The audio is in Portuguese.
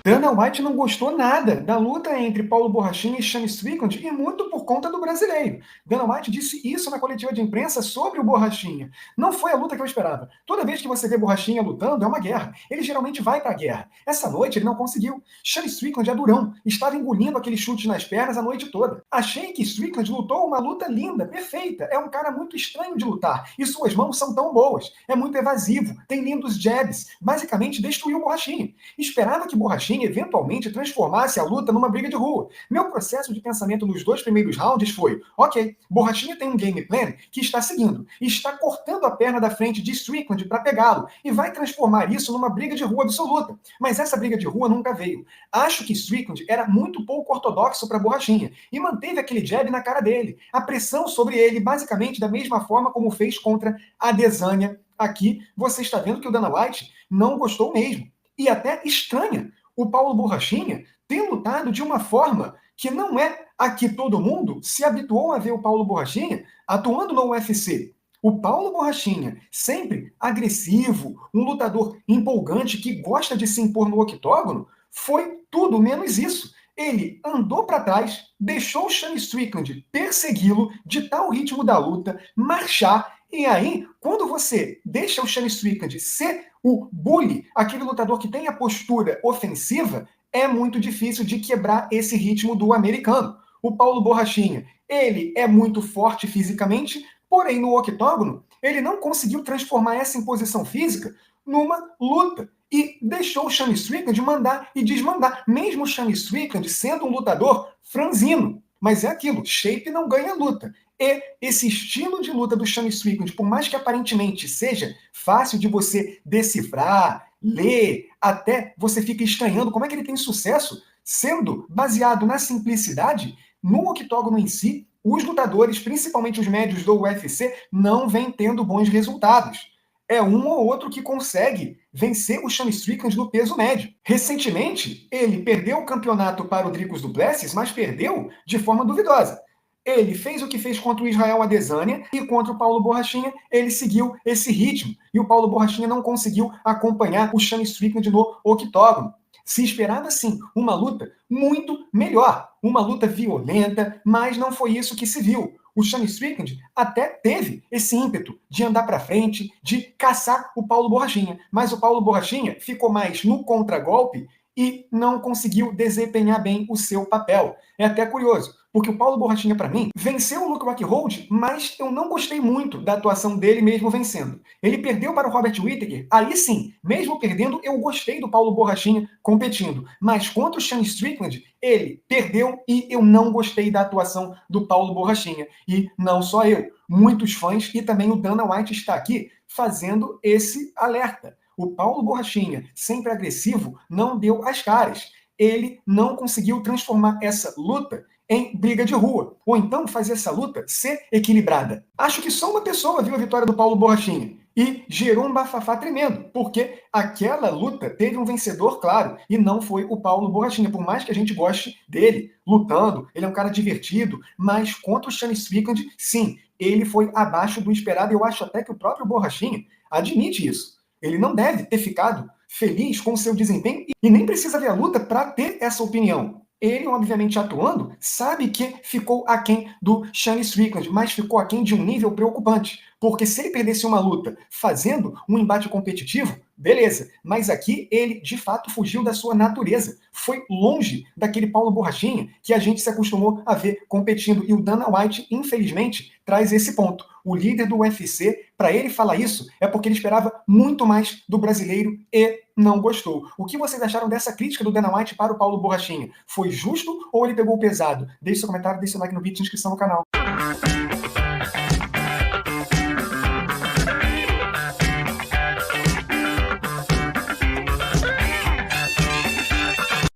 Dana White não gostou nada da luta entre Paulo Borrachinha e Shane Strickland, e muito por conta do brasileiro. Dana White disse isso na coletiva de imprensa sobre o Borrachinha. Não foi a luta que eu esperava. Toda vez que você vê Borrachinha lutando, é uma guerra. Ele geralmente vai pra guerra. Essa noite ele não conseguiu. Shane Strickland é durão. Estava engolindo aquele chute nas pernas a noite toda. Achei que Strickland lutou uma luta linda, perfeita. É um cara muito estranho de lutar. E suas mãos são tão boas. É muito evasivo. Tem lindos jabs. Basicamente destruiu o Borrachinha. Esperava que Borrachinha eventualmente transformasse a luta numa briga de rua. Meu processo de pensamento nos 2 primeiros rounds foi: ok, Borrachinha tem um game plan que está seguindo, e está cortando a perna da frente de Strickland para pegá-lo, e vai transformar isso numa briga de rua absoluta. Mas essa briga de rua nunca veio. Acho que Strickland era muito pouco ortodoxo para Borrachinha, e manteve aquele jab na cara dele, a pressão sobre ele, basicamente da mesma forma como fez contra Adesanya. Aqui você está vendo que o Dana White não gostou mesmo, e até estranha o Paulo Borrachinha tem lutado de uma forma que não é a que todo mundo se habituou a ver o Paulo Borrachinha atuando no UFC. O Paulo Borrachinha, sempre agressivo, um lutador empolgante que gosta de se impor no octógono, foi tudo menos isso. Ele andou para trás, deixou o Shane Strickland persegui-lo, ditar o ritmo da luta, marchar, e aí, quando você deixa o Shane Strickland ser o bully, aquele lutador que tem a postura ofensiva, é muito difícil de quebrar esse ritmo do americano. O Paulo Borrachinha, ele é muito forte fisicamente, porém no octógono, ele não conseguiu transformar essa imposição física numa luta e deixou o Shane Strickland mandar e desmandar, mesmo o Shane Strickland sendo um lutador franzino. Mas é aquilo, shape não ganha luta. E esse estilo de luta do Shane Strickland, por mais que aparentemente seja fácil de você decifrar, ler, até você fica estranhando como é que ele tem sucesso, sendo baseado na simplicidade, no octógono em si, os lutadores, principalmente os médios do UFC, não vêm tendo bons resultados. É um ou outro que consegue vencer o Shane Strickland no peso médio. Recentemente, ele perdeu o campeonato para o Dricus du Plessis, mas perdeu de forma duvidosa. Ele fez o que fez contra o Israel Adesanya e contra o Paulo Borrachinha, ele seguiu esse ritmo. E o Paulo Borrachinha não conseguiu acompanhar o Shane Strickland no octógono. Se esperava, sim, uma luta muito melhor, uma luta violenta, mas não foi isso que se viu. O Shane Strickland até teve esse ímpeto de andar para frente, de caçar o Paulo Borrachinha, mas o Paulo Borrachinha ficou mais no contragolpe e não conseguiu desempenhar bem o seu papel. É até curioso, porque o Paulo Borrachinha, para mim, venceu o Luke Rockhold, mas eu não gostei muito da atuação dele mesmo vencendo. Ele perdeu para o Robert Whittaker, aí sim, mesmo perdendo, eu gostei do Paulo Borrachinha competindo. Mas contra o Shane Strickland, ele perdeu e eu não gostei da atuação do Paulo Borrachinha. E não só eu, muitos fãs e também o Dana White está aqui fazendo esse alerta. O Paulo Borrachinha, sempre agressivo, não deu as caras. Ele não conseguiu transformar essa luta em briga de rua, ou então fazer essa luta ser equilibrada. Acho que só uma pessoa viu a vitória do Paulo Borrachinha e gerou um bafafá tremendo, porque aquela luta teve um vencedor claro, e não foi o Paulo Borrachinha, por mais que a gente goste dele lutando, ele é um cara divertido, mas contra o Shane Strickland, sim, ele foi abaixo do esperado, e eu acho até que o próprio Borrachinha admite isso. Ele não deve ter ficado feliz com o seu desempenho e nem precisa ver a luta para ter essa opinião. Ele, obviamente, atuando, sabe que ficou aquém do Shane Strickland, mas ficou aquém de um nível preocupante. Porque se ele perdesse uma luta fazendo um embate competitivo, beleza. Mas aqui ele, de fato, fugiu da sua natureza. Foi longe daquele Paulo Borrachinha que a gente se acostumou a ver competindo. E o Dana White, infelizmente, traz esse ponto. O líder do UFC, para ele falar isso, é porque ele esperava muito mais do brasileiro e não gostou. O que vocês acharam dessa crítica do Dana White para o Paulo Borrachinha? Foi justo ou ele pegou pesado? Deixe seu comentário, deixe seu like no vídeo e inscrição no canal.